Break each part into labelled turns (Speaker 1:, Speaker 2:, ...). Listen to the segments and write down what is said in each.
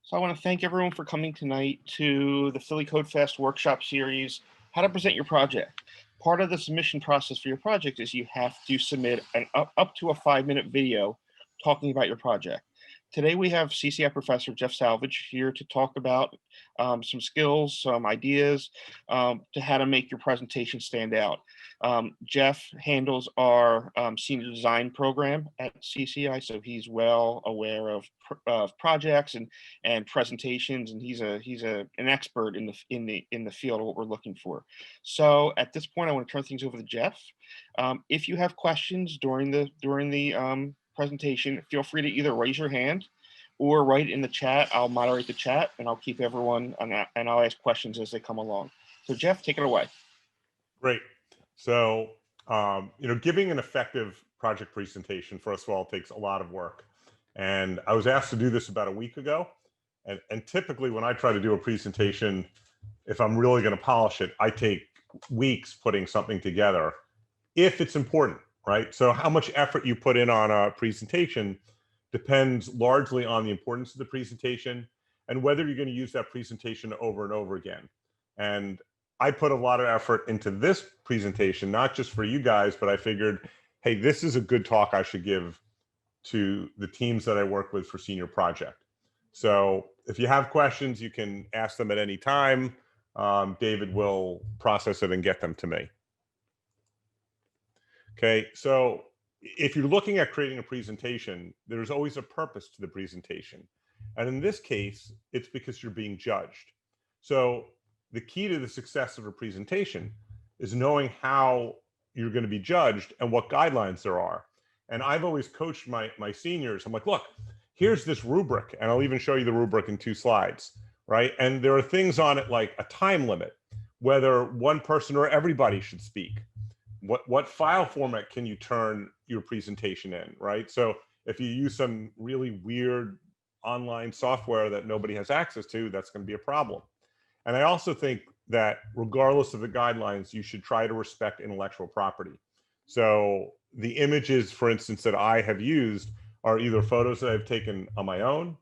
Speaker 1: So I want to thank everyone for coming tonight to the Philly Codefest workshop series, How to Present Your Project. Part of the submission process for your project is you have to submit an up to a 5-minute video talking about your project. Today we have CCI Professor Jeff Salvage here to talk about some skills, some ideas to how to make your presentation stand out. Jeff handles our senior design program at CCI, so he's well aware of projects and presentations, and he's an expert in the field of what we're looking for. So at this point, I want to turn things over to Jeff. If you have questions during the presentation, feel free to either raise your hand or write in the chat. I'll moderate the chat and I'll keep everyone and I'll ask questions as they come along. So Jeff, take it away.
Speaker 2: Great. So, giving an effective project presentation, first of all, takes a lot of work. And I was asked to do this about a week ago. And typically when I try to do a presentation, if I'm really going to polish it, I take weeks putting something together if it's important, right? So how much effort you put in on a presentation depends largely on the importance of the presentation and whether you're going to use that presentation over and over again. And I put a lot of effort into this presentation, not just for you guys, but I figured, hey, this is a good talk I should give to the teams that I work with for senior project. So if you have questions, you can ask them at any time. David will process it and get them to me. Okay, so if you're looking at creating a presentation, there's always a purpose to the presentation. And in this case, it's because you're being judged. So the key to the success of a presentation is knowing how you're going to be judged and what guidelines there are. And I've always coached my seniors. I'm like, look, here's this rubric, and I'll even show you the rubric in 2 slides, right? And there are things on it like a time limit, whether one person or everybody should speak. What file format can you turn your presentation in, right? So if you use some really weird online software that nobody has access to, that's going to be a problem. And I also think that regardless of the guidelines, you should try to respect intellectual property. So the images, for instance, that I have used are either photos that I've taken on my own,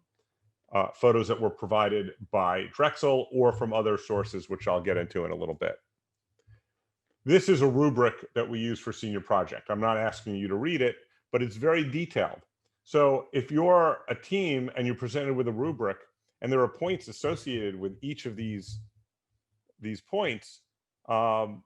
Speaker 2: photos that were provided by Drexel, or from other sources, which I'll get into in a little bit. This is a rubric that we use for senior project. I'm not asking you to read it, but it's very detailed. So if you're a team and you're presented with a rubric and there are points associated with each of these points, and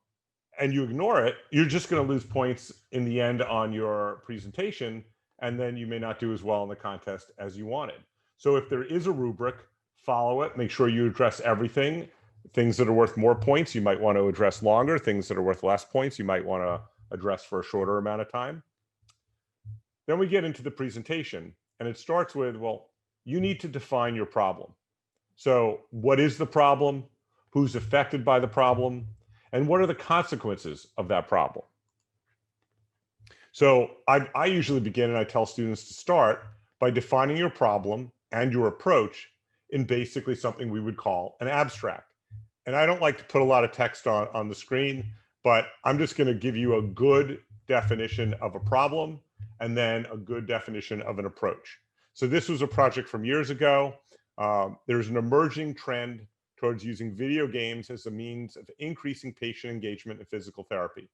Speaker 2: you ignore it, you're just going to lose points in the end on your presentation, and then you may not do as well in the contest as you wanted. So if there is a rubric, follow it, make sure you address everything. Things that are worth more points, you might want to address longer. Things that are worth less points, you might want to address for a shorter amount of time. Then we get into the presentation, and it starts with, well, you need to define your problem. So what is the problem? Who's affected by the problem? And what are the consequences of that problem? So I usually begin, and I tell students to start by defining your problem and your approach in basically something we would call an abstract. And I don't like to put a lot of text on the screen, but I'm just going to give you a good definition of a problem and then a good definition of an approach. So this was a project from years ago. There's an emerging trend towards using video games as a means of increasing patient engagement in physical therapy.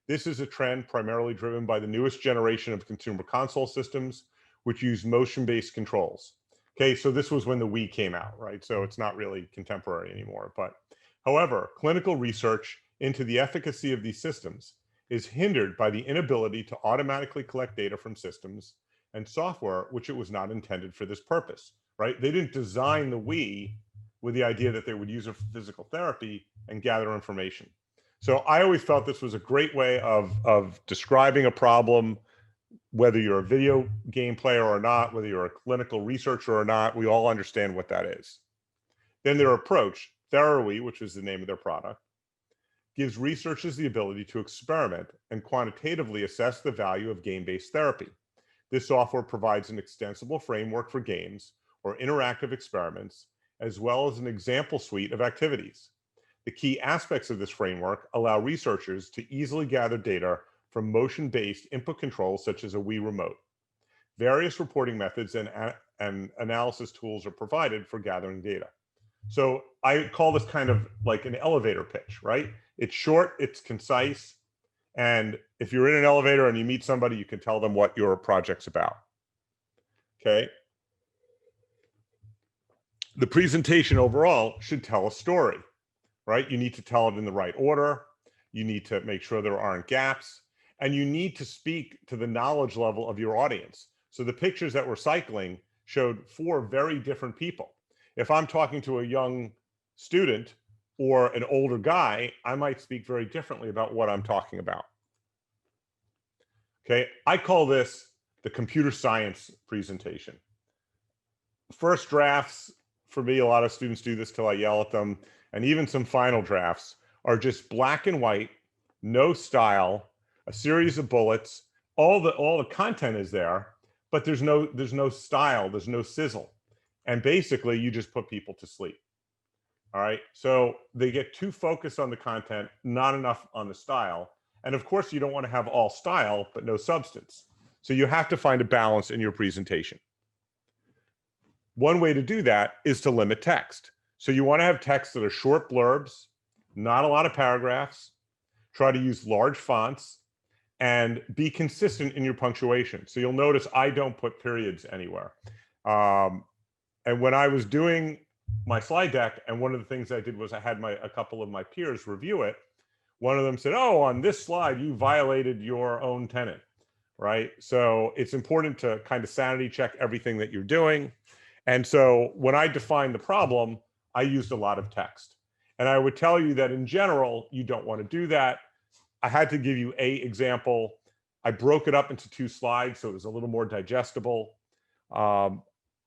Speaker 2: This is a trend primarily driven by the newest generation of consumer console systems, which use motion-based controls. Okay, so this was when the Wii came out, right? So it's not really contemporary anymore. But however, clinical research into the efficacy of these systems is hindered by the inability to automatically collect data from systems and software, which it was not intended for this purpose, right? They didn't design the Wii with the idea that they would use it for physical therapy and gather information. So I always felt this was a great way of describing a problem. Whether you're a video game player or not, whether you're a clinical researcher or not, we all understand what that is. Then their approach, Therawi, which is the name of their product, gives researchers the ability to experiment and quantitatively assess the value of game-based therapy. This software provides an extensible framework for games or interactive experiments, as well as an example suite of activities. The key aspects of this framework allow researchers to easily gather data from motion-based input controls such as a Wii remote. various reporting methods and analysis tools are provided for gathering data. So I call this kind of like an elevator pitch, right? It's short, it's concise, and if you're in an elevator and you meet somebody, you can tell them what your project's about. Okay. The presentation overall should tell a story, right? You need to tell it in the right order. You need to make sure there aren't gaps, and you need to speak to the knowledge level of your audience. So the pictures that we're cycling showed 4 very different people. If I'm talking to a young student or an older guy, I might speak very differently about what I'm talking about. Okay, I call this the computer science presentation. First drafts, for me, a lot of students do this till I yell at them, and even some final drafts are just black and white, no style, a series of bullets. All the content is there, but there's no style, there's no sizzle. And basically you just put people to sleep. All right, so they get too focused on the content, not enough on the style. And of course you don't want to have all style but no substance. So you have to find a balance in your presentation. One way to do that is to limit text. So you want to have text that are short blurbs, not a lot of paragraphs. Try to use large fonts and be consistent in your punctuation. So you'll notice I don't put periods anywhere. And when I was doing my slide deck, and one of the things I did was I had a couple of my peers review it. One of them said, "Oh, on this slide, you violated your own tenet," right? So it's important to kind of sanity check everything that you're doing. And so when I defined the problem, I used a lot of text. And I would tell you that in general, you don't want to do that. I had to give you an example. I broke it up into 2 slides, so it was a little more digestible.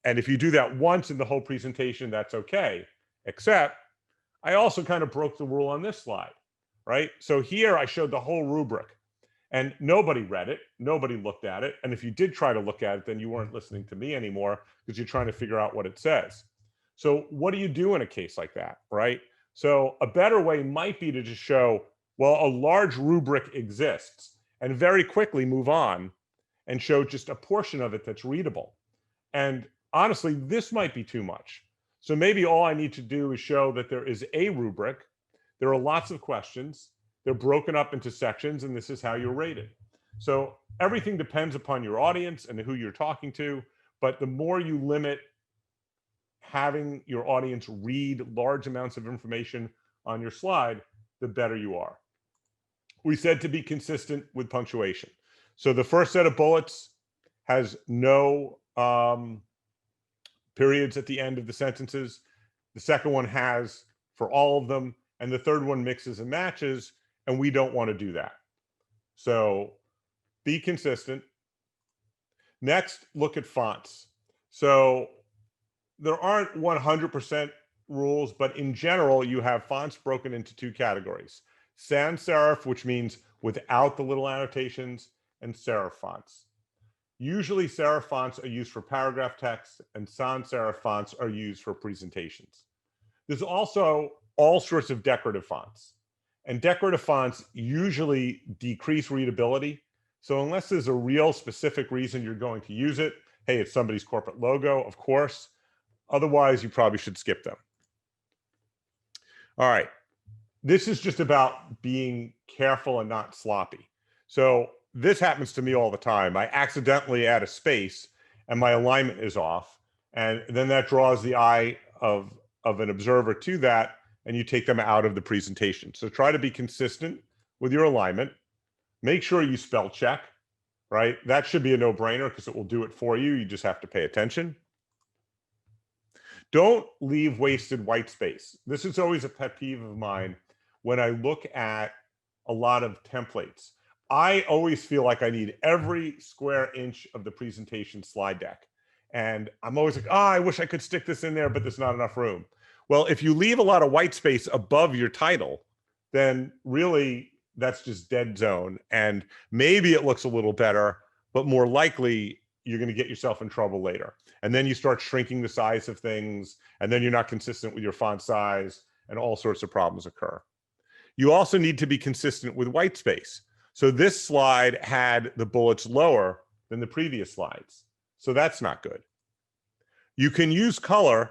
Speaker 2: And if you do that once in the whole presentation, that's okay. Except I also kind of broke the rule on this slide, right? So here I showed the whole rubric, and nobody read it, nobody looked at it. And if you did try to look at it, then you weren't listening to me anymore because you're trying to figure out what it says. So what do you do in a case like that, right? So a better way might be to just show, well, a large rubric exists, and very quickly move on and show just a portion of it that's readable. And honestly, this might be too much. So maybe all I need to do is show that there is a rubric. There are lots of questions. They're broken up into sections, and this is how you're rated. So everything depends upon your audience and who you're talking to. But the more you limit having your audience read large amounts of information on your slide, the better you are. We said to be consistent with punctuation. So the first set of bullets has no periods at the end of the sentences. The second one has for all of them, and the third one mixes and matches, and we don't want to do that. So be consistent. Next, look at fonts. So there aren't 100% rules, but in general, you have fonts broken into 2 categories: sans serif, which means without the little annotations, and serif fonts. Usually serif fonts are used for paragraph text, and sans serif fonts are used for presentations. There's also all sorts of decorative fonts, and decorative fonts usually decrease readability. So unless there's a real specific reason you're going to use it, hey, it's somebody's corporate logo, of course. Otherwise, you probably should skip them. All right. This is just about being careful and not sloppy. So this happens to me all the time. I accidentally add a space and my alignment is off. And then that draws the eye of an observer to that, and you take them out of the presentation. So try to be consistent with your alignment. Make sure you spell check, right? That should be a no-brainer because it will do it for you. You just have to pay attention. Don't leave wasted white space. This is always a pet peeve of mine when I look at a lot of templates. I always feel like I need every square inch of the presentation slide deck. And I'm always like, oh, I wish I could stick this in there, but there's not enough room. Well, if you leave a lot of white space above your title, then really that's just dead zone. And maybe it looks a little better, but more likely you're going to get yourself in trouble later. And then you start shrinking the size of things, and then you're not consistent with your font size, and all sorts of problems occur. You also need to be consistent with white space. So this slide had the bullets lower than the previous slides. So that's not good. You can use color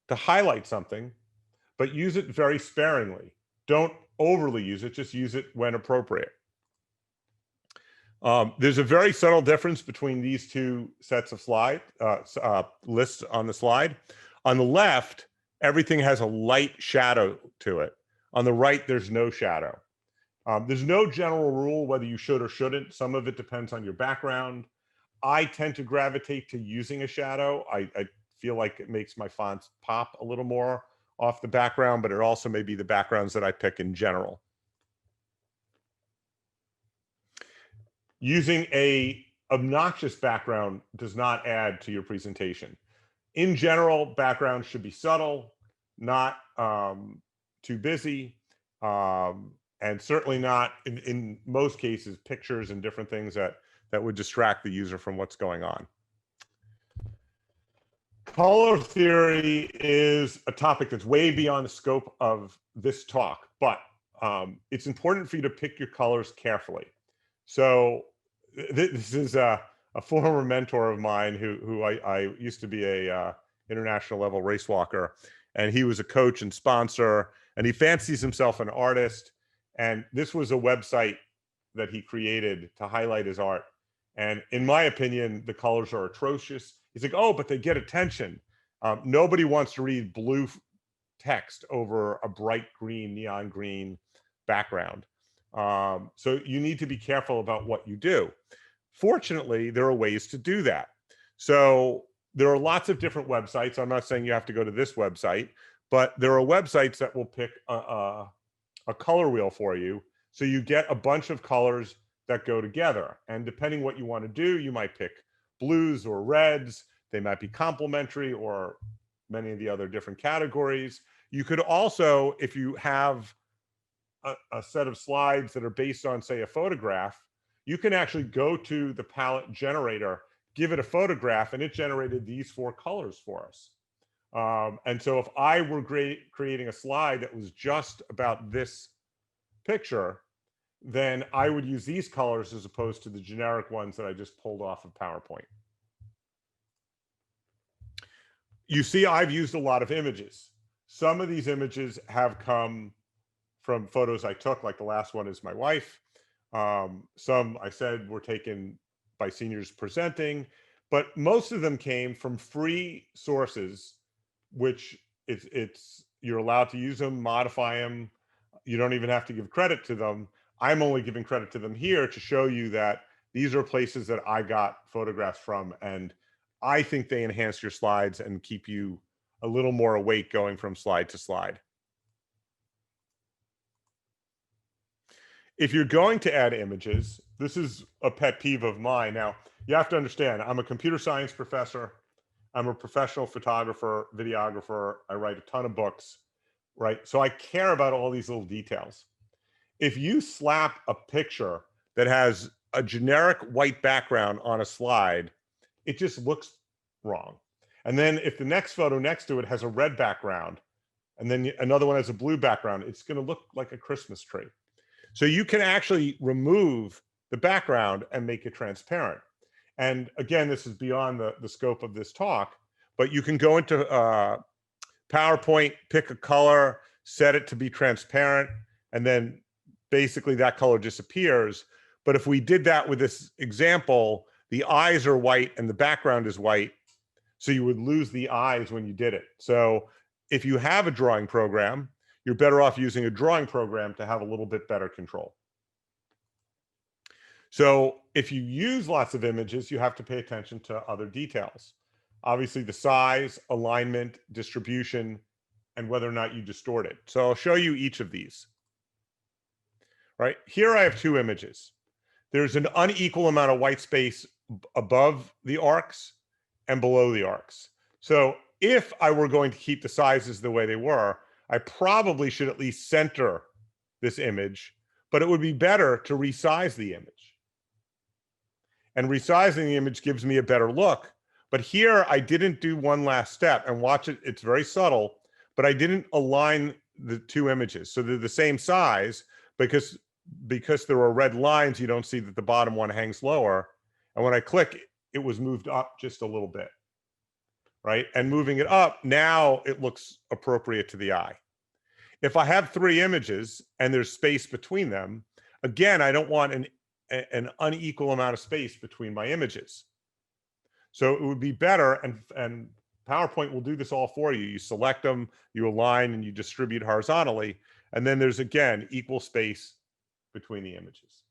Speaker 2: to highlight something, but use it very sparingly. Don't overly use it, just use it when appropriate. There's a very subtle difference between these two sets of lists on the slide. On the left, everything has a light shadow to it. On the right, there's no shadow. There's no general rule whether you should or shouldn't. Some of it depends on your background. I tend to gravitate to using a shadow. I feel like it makes my fonts pop a little more off the background, but it also may be the backgrounds that I pick in general. Using a obnoxious background does not add to your presentation. In general, backgrounds should be subtle, not too busy, and certainly not, in most cases, pictures and different things that would distract the user from what's going on. Color theory is a topic that's way beyond the scope of this talk, but it's important for you to pick your colors carefully. So this is a former mentor of mine who I used to be a international level race walker, and he was a coach and sponsor, and he fancies himself an artist. And this was a website that he created to highlight his art. And in my opinion, the colors are atrocious. He's like, oh, but they get attention. Nobody wants to read blue text over a bright green, neon green background. So you need to be careful about what you do. Fortunately, there are ways to do that. So there are lots of different websites. I'm not saying you have to go to this website, but there are websites that will pick a color wheel for you. So you get a bunch of colors that go together. And depending what you want to do, you might pick blues or reds. They might be complementary or many of the other different categories. You could also, if you have a set of slides that are based on, say, a photograph, you can actually go to the palette generator, give it a photograph, and it generated these 4 colors for us. And so if I were creating a slide that was just about this picture, then I would use these colors as opposed to the generic ones that I just pulled off of PowerPoint. You see, I've used a lot of images. Some of these images have come from photos I took, like the last one is my wife. Some I said were taken by seniors presenting, but most of them came from free sources, which you're allowed to use them, modify them. You don't even have to give credit to them. I'm only giving credit to them here to show you that these are places that I got photographs from, and I think they enhance your slides and keep you a little more awake going from slide to slide. If you're going to add images, this is a pet peeve of mine. Now, you have to understand, I'm a computer science professor. I'm a professional photographer, videographer. I write a ton of books, right? So I care about all these little details. If you slap a picture that has a generic white background on a slide, it just looks wrong. And then if the next photo next to it has a red background, and then another one has a blue background, it's going to look like a Christmas tree. So you can actually remove the background and make it transparent. And again, this is beyond the scope of this talk, but you can go into PowerPoint, pick a color, set it to be transparent, and then basically that color disappears. But if we did that with this example, the eyes are white and the background is white, so you would lose the eyes when you did it. So if you have a drawing program, you're better off using a drawing program to have a little bit better control. So if you use lots of images, you have to pay attention to other details. Obviously, the size, alignment, distribution, and whether or not you distort it. So I'll show you each of these. Right here, I have 2 images. There's an unequal amount of white space above the arcs and below the arcs. So if I were going to keep the sizes the way they were, I probably should at least center this image, but it would be better to resize the image. And resizing the image gives me a better look. But here I didn't do one last step, and watch it, it's very subtle, but I didn't align the 2 images. So they're the same size because there are red lines, you don't see that the bottom one hangs lower. And when I click, it was moved up just a little bit, right? And moving it up, now it looks appropriate to the eye. If I have 3 images and there's space between them, again, I don't want an unequal amount of space between my images. So it would be better, and PowerPoint will do this all for you. You select them, you align, and you distribute horizontally. And then there's, again, equal space between the images.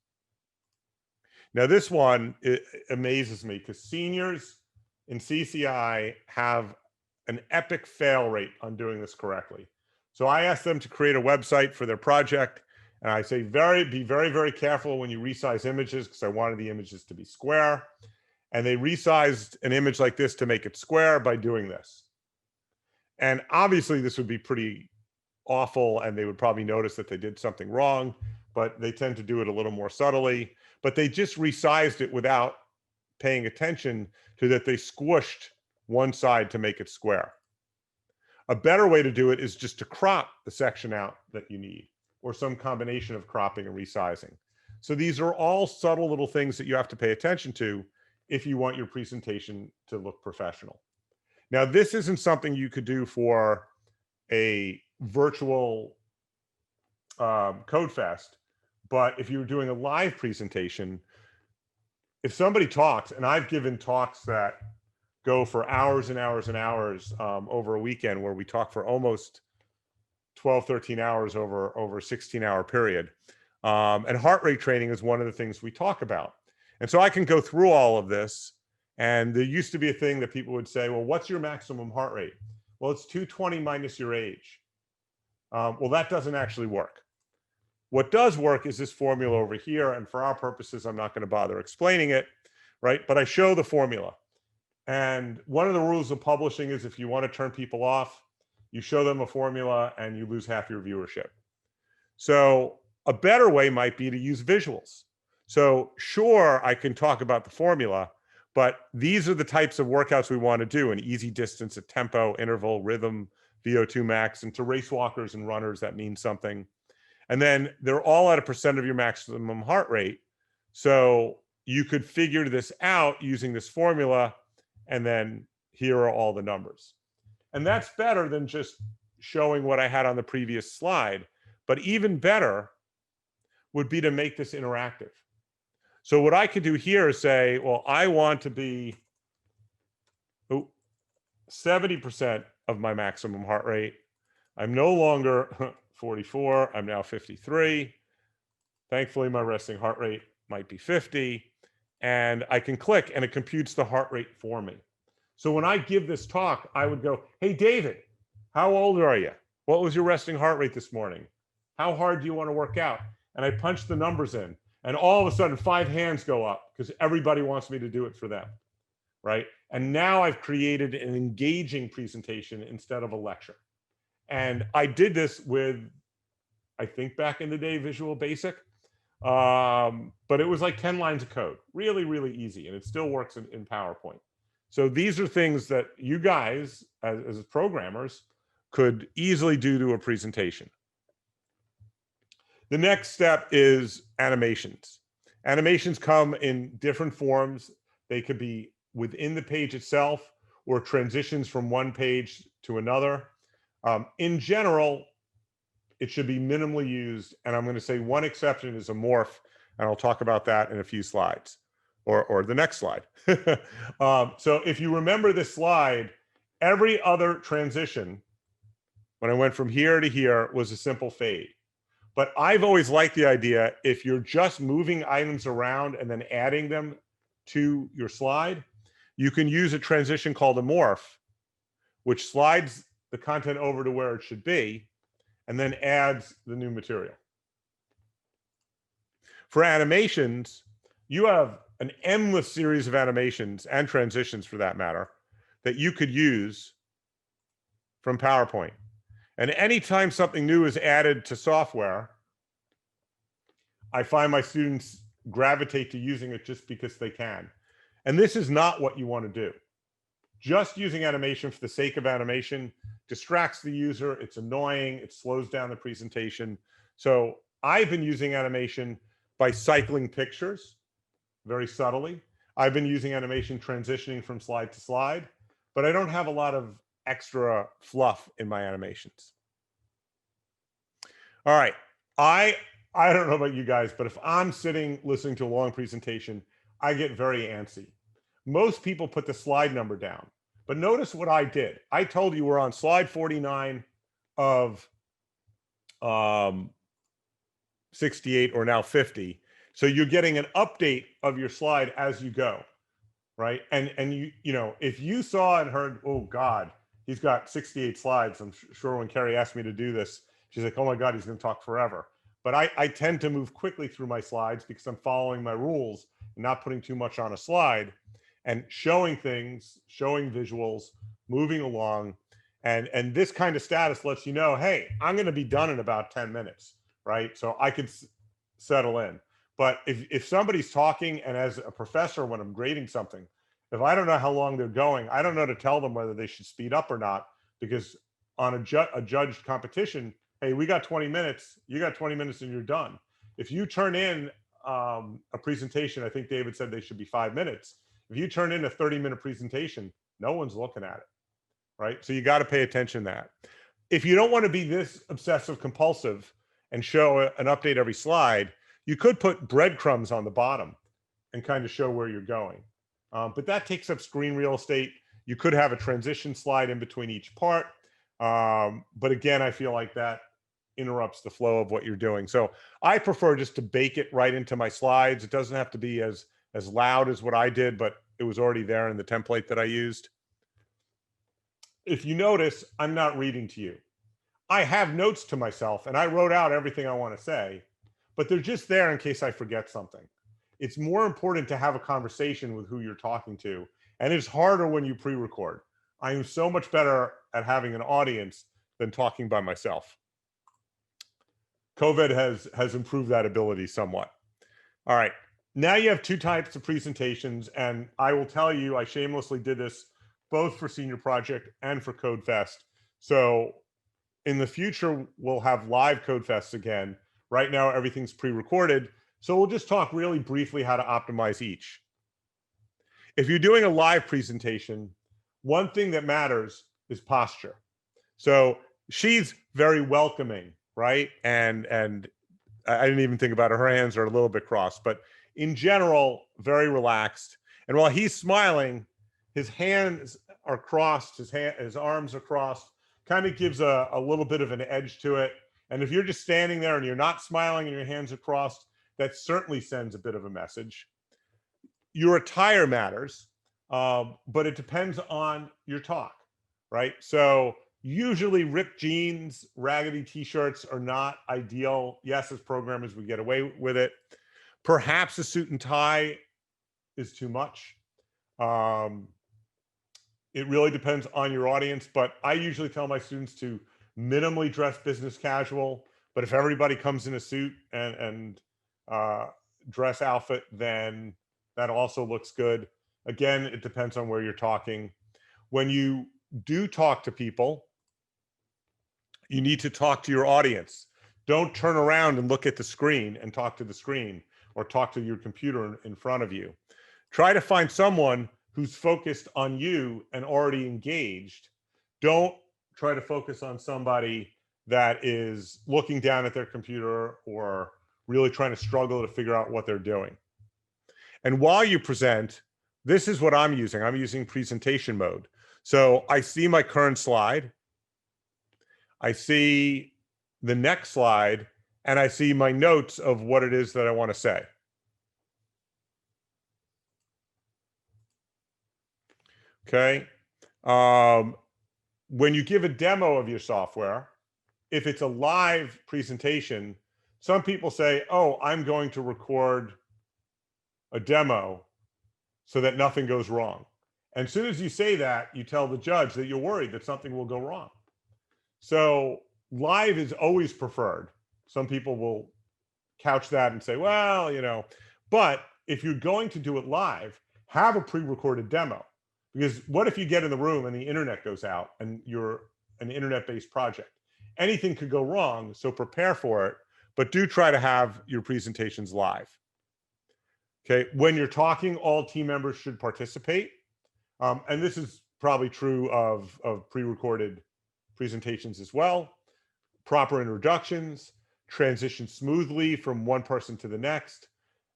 Speaker 2: Now, this one, it amazes me because seniors in CCI have an epic fail rate on doing this correctly. So I asked them to create a website for their project. And I say, be very, very careful when you resize images, because I wanted the images to be square. And they resized an image like this to make it square by doing this. And obviously this would be pretty awful, and they would probably notice that they did something wrong, but they tend to do it a little more subtly. But they just resized it without paying attention to that they squished one side to make it square. A better way to do it is just to crop the section out that you need, or some combination of cropping and resizing. So these are all subtle little things that you have to pay attention to if you want your presentation to look professional. Now, this isn't something you could do for a virtual Codefest, but if you were doing a live presentation, if somebody talks, and I've given talks that go for hours and hours and hours over a weekend, where we talk for almost 12, 13 hours over a 16-hour period. And heart rate training is one of the things we talk about. And so I can go through all of this. And there used to be a thing that people would say, well, what's your maximum heart rate? Well, it's 220 minus your age. Well, that doesn't actually work. What does work is this formula over here. And for our purposes, I'm not going to bother explaining it, right? But I show the formula. And one of the rules of publishing is if you want to turn people off, you show them a formula and you lose half your viewership. So a better way might be to use visuals. So sure, I can talk about the formula, but these are the types of workouts we want to do: an easy distance, a tempo, interval, rhythm, VO2 max. And to race walkers and runners, that means something. And then they're all at a % of your maximum heart rate. So you could figure this out using this formula, and then here are all the numbers. And that's better than just showing what I had on the previous slide. But even better would be to make this interactive. So what I could do here is say, well, I want to be 70% of my maximum heart rate. I'm no longer 44, I'm now 53. Thankfully, my resting heart rate might be 50. And I can click and it computes the heart rate for me. So when I give this talk, I would go, hey, David, how old are you? What was your resting heart rate this morning? How hard do you want to work out? And I punch the numbers in, and all of a sudden 5 hands go up because everybody wants me to do it for them, right? And now I've created an engaging presentation instead of a lecture. And I did this with, I think back in the day, Visual Basic, but it was like 10 lines of code, really, really easy. And it still works in PowerPoint. So these are things that you guys, as programmers, could easily do to a presentation. The next step is animations. Animations come in different forms. They could be within the page itself or transitions from one page to another. In general, it should be minimally used. And I'm going to say one exception is a morph, and I'll talk about that in a few slides, or the next slide. So if you remember this slide, every other transition, when I went from here to here, was a simple fade. But I've always liked the idea, if you're just moving items around and then adding them to your slide, you can use a transition called a morph, which slides the content over to where it should be and then adds the new material. For animations, you have an endless series of animations, and transitions for that matter, that you could use from PowerPoint. And anytime something new is added to software, I find my students gravitate to using it just because they can. And this is not what you want to do. Just using animation for the sake of animation distracts the user. It's annoying. It slows down the presentation. So I've been using animation by cycling pictures very subtly. I've been using animation transitioning from slide to slide, but I don't have a lot of extra fluff in my animations. All right. I don't know about you guys, but if I'm sitting listening to a long presentation, I get very antsy. Most people put the slide number down, but notice what I did. I told you we're on slide 49 of 68 or now 50. So you're getting an update of your slide as you go, right? And you know, if you saw and heard, oh God, he's got 68 slides. I'm sure when Carrie asked me to do this, she's like, oh my God, he's going to talk forever. But I tend to move quickly through my slides because I'm following my rules and not putting too much on a slide and showing things, showing visuals, moving along. And this kind of status lets you know, hey, I'm going to be done in about 10 minutes, right? So I could settle in. But if somebody's talking, and as a professor, when I'm grading something, if I don't know how long they're going, I don't know to tell them whether they should speed up or not, because on a judged competition, hey, we got 20 minutes, you got 20 minutes and you're done. If you turn in a presentation, I think David said they should be 5 minutes. If you turn in a 30-minute presentation, no one's looking at it, right? So you got to pay attention to that. If you don't want to be this obsessive compulsive and show an update every slide, you could put breadcrumbs on the bottom and kind of show where you're going. But that takes up screen real estate. You could have a transition slide in between each part. But again, I feel like that interrupts the flow of what you're doing. So I prefer just to bake it right into my slides. It doesn't have to be as loud as what I did, but it was already there in the template that I used. If you notice, I'm not reading to you. I have notes to myself and I wrote out everything I want to say, but they're just there in case I forget something. It's more important to have a conversation with who you're talking to. And it's harder when you pre-record. I am so much better at having an audience than talking by myself. COVID has improved that ability somewhat. All right, now you have two types of presentations, and I will tell you, I shamelessly did this both for Senior Project and for Codefest. So in the future, we'll have live Codefests again. Right now, everything's pre-recorded. So we'll just talk really briefly how to optimize each. If you're doing a live presentation, one thing that matters is posture. So she's very welcoming, right? And I didn't even think about her hands are a little bit crossed, but in general, very relaxed. And while he's smiling, his hands are crossed, his arms are crossed, kind of gives a little bit of an edge to it. And if you're just standing there and you're not smiling and your hands are crossed, that certainly sends a bit of a message. Your attire matters, but it depends on your talk, right? So usually ripped jeans, raggedy t-shirts are not ideal. Yes, as programmers, we get away with it. Perhaps a suit and tie is too much. It really depends on your audience, but I usually tell my students to minimally dress business casual. But if everybody comes in a suit and dress outfit, then that also looks good. Again, it depends on where you're talking. When you do talk to people, you need to talk to your audience. Don't turn around and look at the screen and talk to the screen or talk to your computer in front of you. Try to find someone who's focused on you and already engaged. Don't try to focus on somebody that is looking down at their computer or really trying to struggle to figure out what they're doing. And while you present, this is what I'm using. I'm using presentation mode. So I see my current slide. I see the next slide, and I see my notes of what it is that I want to say. Okay. When you give a demo of your software, if it's a live presentation, some people say, oh, I'm going to record a demo so that nothing goes wrong. And as soon as you say that, you tell the judge that you're worried that something will go wrong. So live is always preferred. Some people will couch that and say, well, you know, but if you're going to do it live, have a pre-recorded demo. Because what if you get in the room and the internet goes out and you're an internet-based project? Anything could go wrong, so prepare for it, but do try to have your presentations live. Okay, when you're talking, all team members should participate. And this is probably true of pre-recorded presentations as well. Proper introductions, transition smoothly from one person to the next.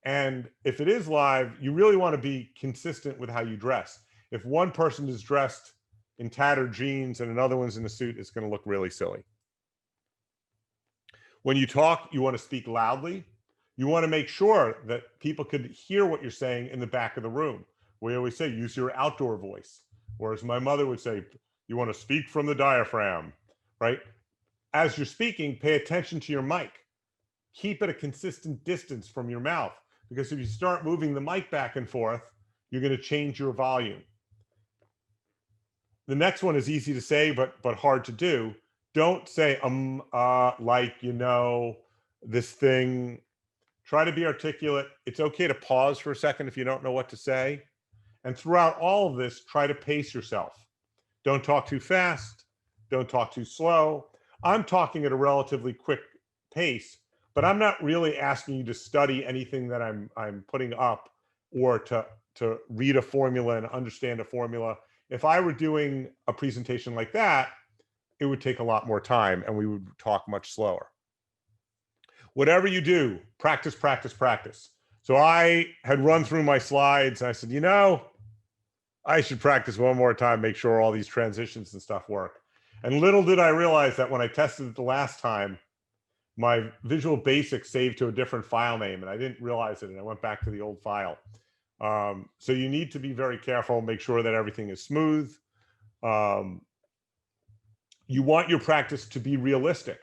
Speaker 2: And if it is live, you really want to be consistent with how you dress. If one person is dressed in tattered jeans and another one's in a suit, it's going to look really silly. When you talk, you want to speak loudly. You want to make sure that people could hear what you're saying in the back of the room. We always say, use your outdoor voice. Whereas my mother would say, you want to speak from the diaphragm, right? As you're speaking, pay attention to your mic. Keep it a consistent distance from your mouth, because if you start moving the mic back and forth, you're going to change your volume. The next one is easy to say, but hard to do. Don't say, like, this thing. Try to be articulate. It's okay to pause for a second if you don't know what to say. And throughout all of this, try to pace yourself. Don't talk too fast. Don't talk too slow. I'm talking at a relatively quick pace, but I'm not really asking you to study anything that I'm putting up, or to read a formula and understand a formula. If I were doing a presentation like that, it would take a lot more time and we would talk much slower. Whatever you do, practice, practice, practice. So I had run through my slides and I said, I should practice one more time, make sure all these transitions and stuff work. And little did I realize that when I tested it the last time, my Visual Basic saved to a different file name, and I didn't realize it, and I went back to the old file. So you need to be very careful, make sure that everything is smooth. You want your practice to be realistic.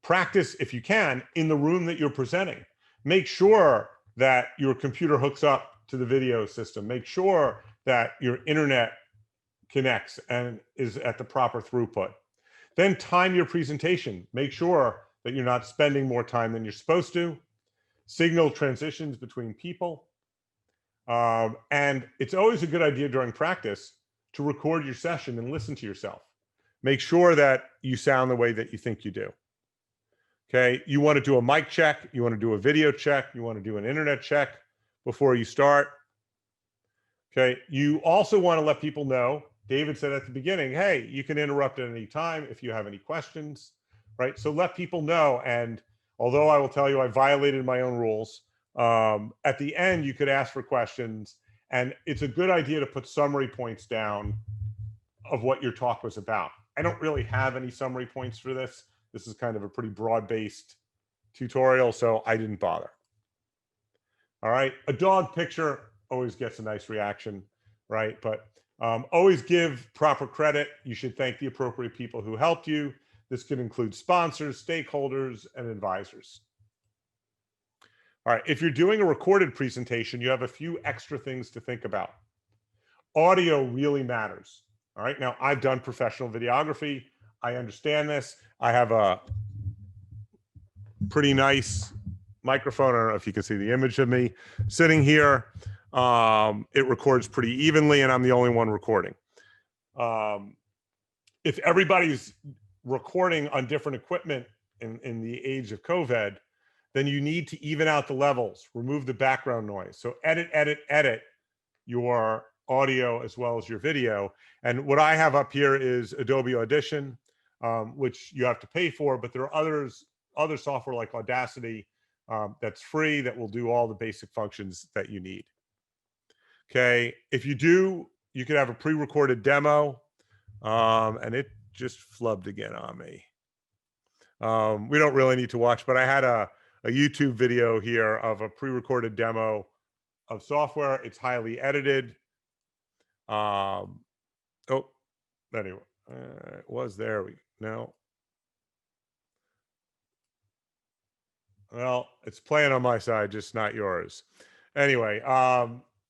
Speaker 2: Practice, if you can, in the room that you're presenting. Make sure that your computer hooks up to the video system. Make sure that your internet connects and is at the proper throughput. Then time your presentation. Make sure that you're not spending more time than you're supposed to. Signal transitions between people. And it's always a good idea during practice to record your session and listen to yourself. Make sure that you sound the way that you think you do. Okay, you want to do a mic check, you want to do a video check, you want to do an internet check before you start. Okay, you also want to let people know, David said at the beginning, hey, you can interrupt at any time if you have any questions, right? So let people know. And although I will tell you I violated my own rules, at the end you could ask for questions, and it's a good idea to put summary points down of what your talk was about. I don't really have any summary points for this. This is kind of a pretty broad-based tutorial, so I didn't bother. All right, a dog picture always gets a nice reaction, right? But always give proper credit. You should thank the appropriate people who helped you. This could include sponsors, stakeholders, and advisors. All right, if you're doing a recorded presentation, you have a few extra things to think about. Audio really matters. All right, now I've done professional videography. I understand this. I have a pretty nice microphone. I don't know if you can see the image of me sitting here. It records pretty evenly, and I'm the only one recording. If everybody's recording on different equipment in the age of COVID, then you need to even out the levels, remove the background noise. So edit your audio as well as your video. And what I have up here is Adobe Audition, which you have to pay for, but there are other software like Audacity that's free that will do all the basic functions that you need. Okay, if you do, you could have a pre-recorded demo, and it just flubbed again on me. We don't really need to watch, but I had a YouTube video here of a pre-recorded demo of software. It's highly edited. Oh, anyway, it was there. No. Well, it's playing on my side, just not yours. Anyway,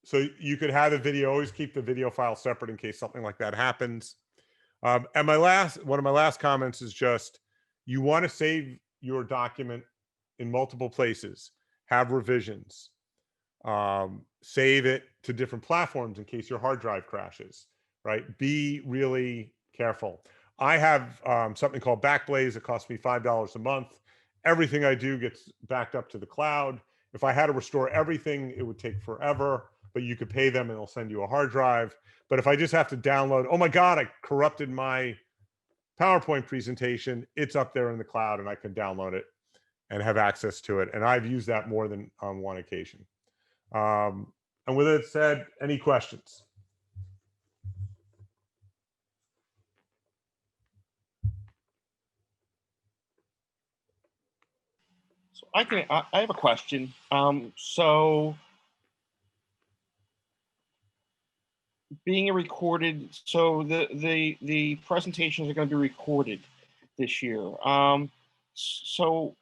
Speaker 2: so you could have the video, always keep the video file separate in case something like that happens. And one of my last comments is just, you want to save your document in multiple places, have revisions, save it to different platforms in case your hard drive crashes, right? Be really careful. I have something called Backblaze. It costs me $5 a month. Everything I do gets backed up to the cloud. If I had to restore everything, it would take forever, but you could pay them and they'll send you a hard drive. But if I just have to download, oh my God, I corrupted my PowerPoint presentation, it's up there in the cloud and I can download it and have access to it. And I've used that more than on one occasion. And with it said, any questions?
Speaker 1: So I have a question. So being a recorded, so the presentations are going to be recorded this year. So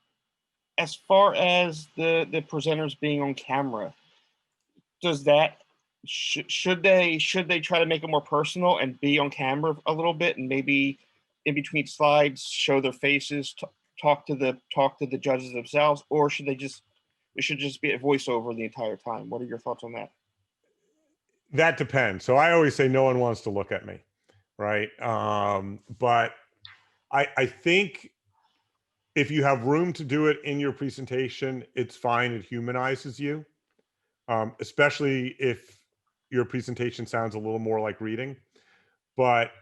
Speaker 1: as far as the presenters being on camera, does that should they try to make it more personal and be on camera a little bit, and maybe in between slides show their faces, talk to the judges themselves, or should they just it should just be a voiceover the entire time? What are your thoughts on that?
Speaker 2: That depends. So I always say no one wants to look at me, right? But I think if you have room to do it in your presentation, it's fine. It humanizes you, especially if your presentation sounds a little more like reading. But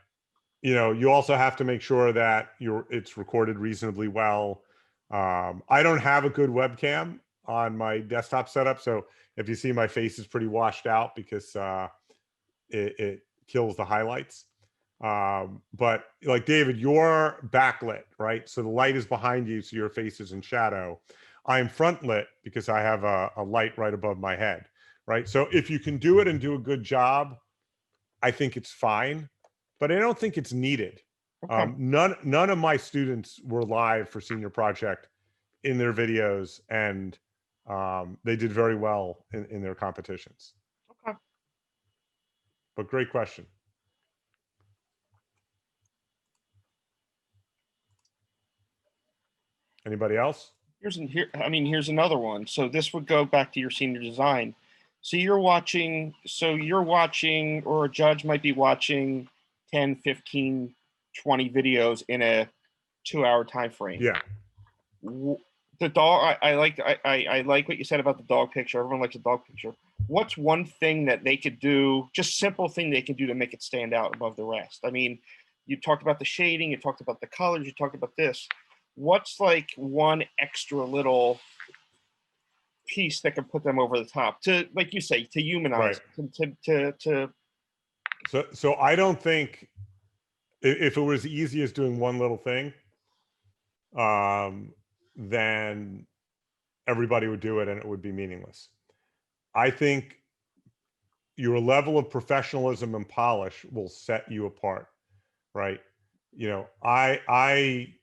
Speaker 2: you also have to make sure that it's recorded reasonably well. I don't have a good webcam on my desktop setup, so if you see my face is pretty washed out because it kills the highlights. But like David, you're backlit, right? So the light is behind you, so your face is in shadow. I'm front lit because I have a light right above my head, right? So if you can do it and do a good job, I think it's fine, but I don't think it's needed.
Speaker 1: Okay.
Speaker 2: None of my students were live for senior project in their videos, and they did very well in their competitions.
Speaker 1: Okay.
Speaker 2: But great question. Anybody else?
Speaker 1: Here's another one. So this would go back to your senior design. So you're watching, or a judge might be watching 10, 15, 20 videos in a 2-hour time frame.
Speaker 2: Yeah.
Speaker 1: The dog, I like what you said about the dog picture. Everyone likes a dog picture. What's one thing that they could do, just simple thing they can do to make it stand out above the rest? I mean, you talked about the shading, you talked about the colors, you talked about this. What's like one extra little piece that can put them over the top to, like you say, to humanize,
Speaker 2: right.
Speaker 1: to
Speaker 2: So I don't think if it was easy as doing one little thing, then everybody would do it and it would be meaningless. I think your level of professionalism and polish will set you apart, right? I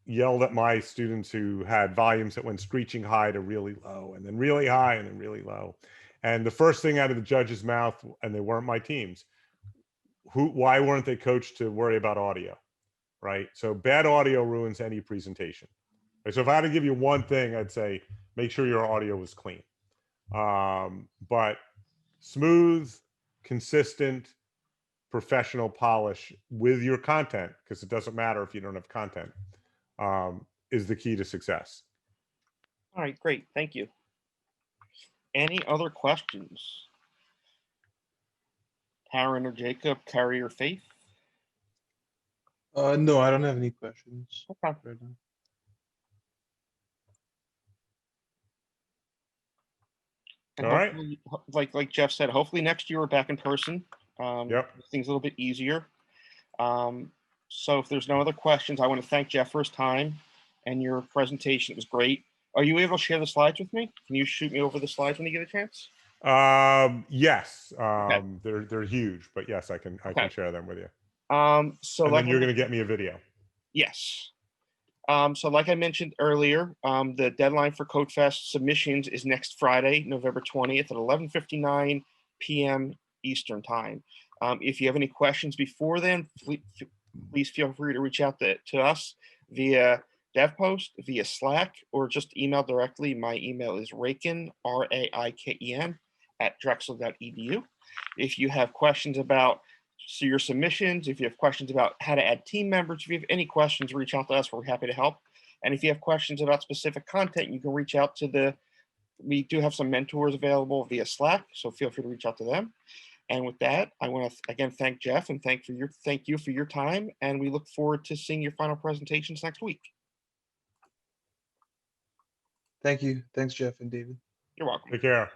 Speaker 2: yelled at my students who had volumes that went screeching high to really low, and then really high, and then really low. And the first thing out of the judge's mouth, and they weren't my teams, why weren't they coached to worry about audio, right? So bad audio ruins any presentation. So if I had to give you one thing, I'd say make sure your audio was clean. But smooth, consistent, professional polish with your content, because it doesn't matter if you don't have content, is the key to success.
Speaker 1: All right, great, thank you. Any other questions? Taryn or Jacob, Carrie or Faith?
Speaker 3: No, I don't have any questions.
Speaker 1: Okay.
Speaker 3: Right now.
Speaker 1: And
Speaker 2: all right,
Speaker 1: like Jeff said, hopefully next year we're back in person.
Speaker 2: Yep.
Speaker 1: Things a little bit easier. So if there's no other questions, I want to thank Jeff for his time and your presentation. It was great. Are you able to share the slides with me? Can you shoot me over the slides when you get a chance?
Speaker 2: Yes.
Speaker 1: Okay.
Speaker 2: They're huge, but yes, I can share them with you.
Speaker 1: So
Speaker 2: and
Speaker 1: like
Speaker 2: then you're going to get me a video.
Speaker 1: Yes. So like I mentioned earlier, the deadline for Codefest submissions is next Friday, November 20th at 11:59 p.m. Eastern time. If you have any questions before then, please feel free to reach out to us via DevPost, via Slack, or just email directly. My email is Raiken, RAIKEN, @drexel.edu. If you have questions about your submissions, if you have questions about how to add team members, if you have any questions, reach out to us. We're happy to help. And if you have questions about specific content, you can reach out to the We do have some mentors available via Slack, so feel free to reach out to them. And with that, I want to again thank Jeff and thank you for your time. And we look forward to seeing your final presentations next week.
Speaker 3: Thank you. Thanks, Jeff and David.
Speaker 1: You're welcome.
Speaker 2: Take care.